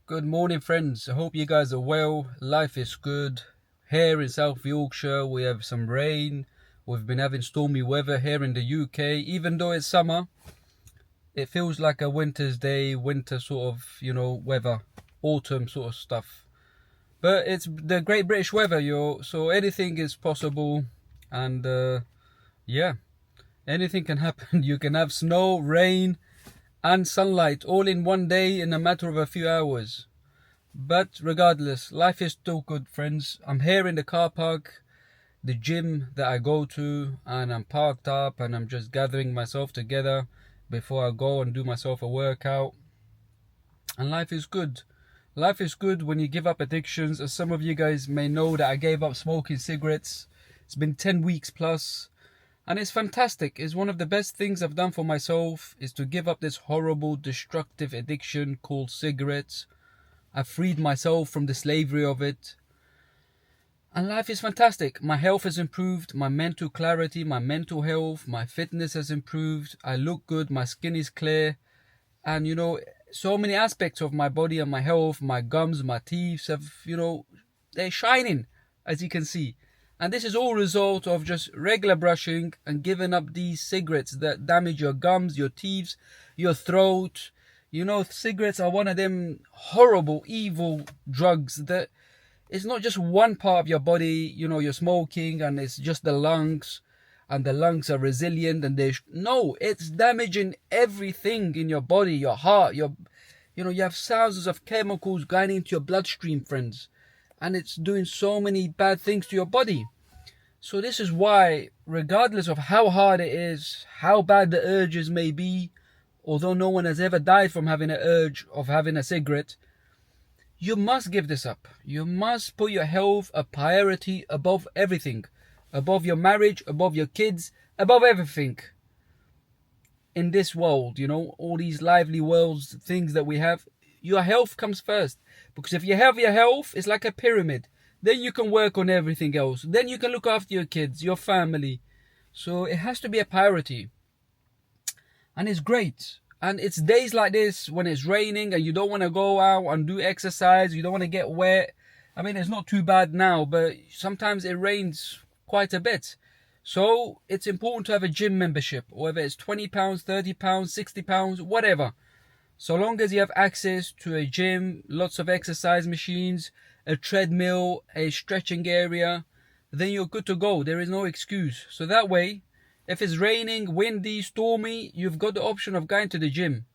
Good morning, friends. I hope you guys are well. Life is good. Here in South Yorkshire, we have some rain. We've been having stormy weather here in the UK. Even though it's summer, it feels like a winter's day, winter sort of, weather, autumn sort of stuff. But it's the Great British weather, so anything is possible. And yeah, anything can happen. You can have snow, rain, and sunlight all in one day in a matter of a few hours. But regardless, life is still good, friends. I'm here in the car park, the gym that I go to, and I'm parked up and I'm just gathering myself together before I go and do myself a workout. And life is good. Life is good when you give up addictions. As some of you guys may know, that I gave up smoking cigarettes. It's been 10 weeks plus. And it's fantastic. It's one of the best things I've done for myself, is to give up this horrible, destructive addiction called cigarettes. I've freed myself from the slavery of it. And life is fantastic. My health has improved, my mental clarity, my mental health, my fitness has improved. I look good, my skin is clear. And so many aspects of my body and my health, my gums, my teeth have, they're shining, as you can see. And this is all a result of just regular brushing and giving up these cigarettes that damage your gums, your teeth, your throat. Cigarettes are one of them horrible, evil drugs that it's not just one part of your body, you're smoking and it's just the lungs, and the lungs are resilient and no, it's damaging everything in your body, your heart, you have thousands of chemicals going into your bloodstream, friends, and it's doing so many bad things to your body. So this is why, regardless of how hard it is, how bad the urges may be, although no one has ever died from having an urge of having a cigarette, you must give this up. You must put your health a priority above everything. Above your marriage, above your kids, above everything. In this world, all these lively worlds, things that we have, your health comes first. Because if you have your health, it's like a pyramid. Then you can work on everything else. Then you can look after your kids, your family. So it has to be a priority. And it's great. And it's days like this when it's raining and you don't want to go out and do exercise. You don't want to get wet. I mean, it's not too bad now, but sometimes it rains quite a bit. So it's important to have a gym membership, whether it's £20, £30, £60, whatever. So long as you have access to a gym, lots of exercise machines, a treadmill, a stretching area, then you're good to go. There is no excuse. So that way, if it's raining, windy, stormy, you've got the option of going to the gym.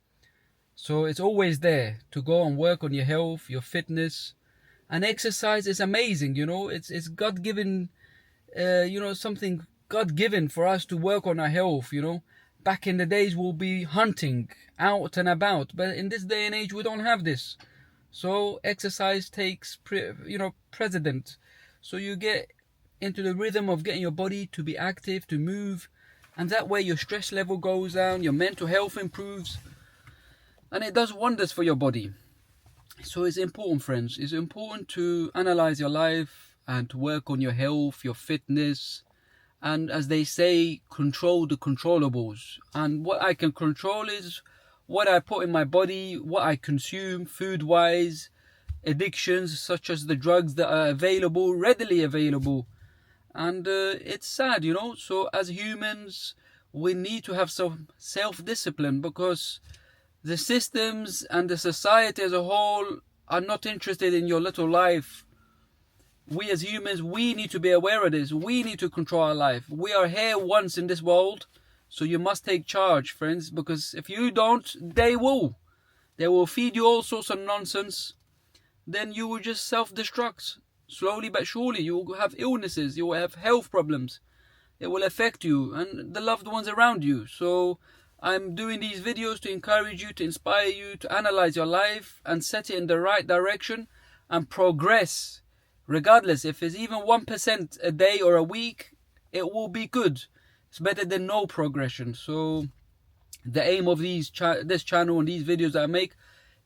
So it's always there to go and work on your health, your fitness. And exercise is amazing, It's God-given, something God-given for us to work on our health, Back in the days, we'll be hunting, out and about. But in this day and age, we don't have this. So exercise takes, precedent. So you get into the rhythm of getting your body to be active, to move. And that way your stress level goes down, your mental health improves, and it does wonders for your body. So it's important, friends. It's important to analyze your life and to work on your health, your fitness, and as they say, control the controllables. And what I can control is what I put in my body, what I consume food-wise, addictions such as the drugs that are available, readily available. And it's sad, So as humans, we need to have some self-discipline, because the systems and the society as a whole are not interested in your little life. We as humans, we need to be aware of this. We need to control our life. We are here once in this world, so you must take charge, friends, because if you don't, they will. They will feed you all sorts of nonsense. Then you will just self-destruct. Slowly but surely, you will have illnesses, you will have health problems. It will affect you and the loved ones around you. So I'm doing these videos to encourage you, to inspire you, to analyze your life and set it in the right direction and progress. Regardless, if it's even 1% a day or a week, it will be good. It's better than no progression. So the aim of this channel and these videos that I make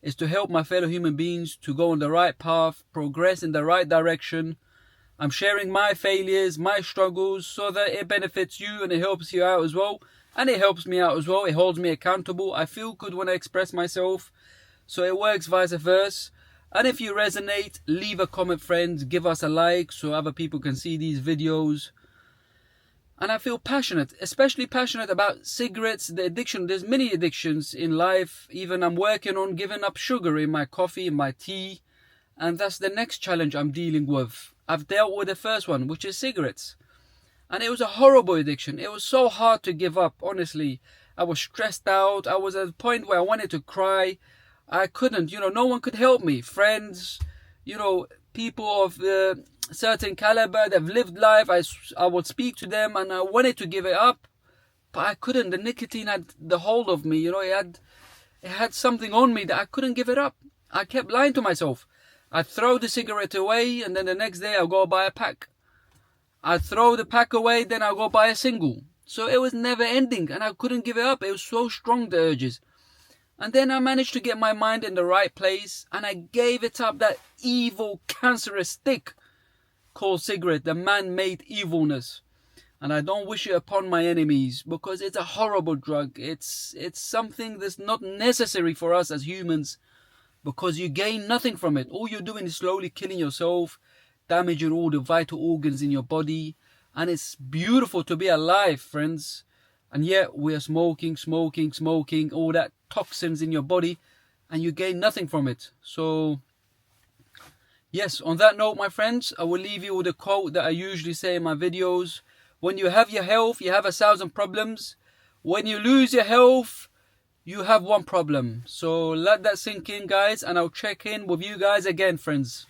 is to help my fellow human beings to go on the right path, progress in the right direction. I'm sharing my failures, my struggles, so that it benefits you and it helps you out as well. And it helps me out as well. It holds me accountable. I feel good when I express myself. So it works vice versa. And if you resonate, leave a comment, friends. Give us a like so other people can see these videos. And I feel passionate, especially passionate about cigarettes, the addiction. There's many addictions in life. Even I'm working on giving up sugar in my coffee, in my tea. And that's the next challenge I'm dealing with. I've dealt with the first one, which is cigarettes. And it was a horrible addiction. It was so hard to give up, honestly. I was stressed out. I was at a point where I wanted to cry. I couldn't, no one could help me. Friends, people of certain caliber that have lived life, I would speak to them and I wanted to give it up, but I couldn't. The nicotine had the hold of me, it had something on me that I couldn't give it up. I kept lying to myself. I'd throw the cigarette away and then the next day I'll go buy a pack. I'd throw the pack away, then I'll go buy a single. So it was never ending and I couldn't give it up. It was so strong, the urges. And then I managed to get my mind in the right place and I gave it up, that evil, cancerous stick called cigarette, the man-made evilness. And I don't wish it upon my enemies because it's a horrible drug. It's something that's not necessary for us as humans because you gain nothing from it. All you're doing is slowly killing yourself, damaging all the vital organs in your body. And it's beautiful to be alive, friends. And yet we're smoking, all that toxins in your body, and you gain nothing from it. So, yes, on that note, my friends, I will leave you with a quote that I usually say in my videos. When you have your health, you have 1,000 problems. When you lose your health, you have one problem. So let that sink in, guys, and I'll check in with you guys again, friends.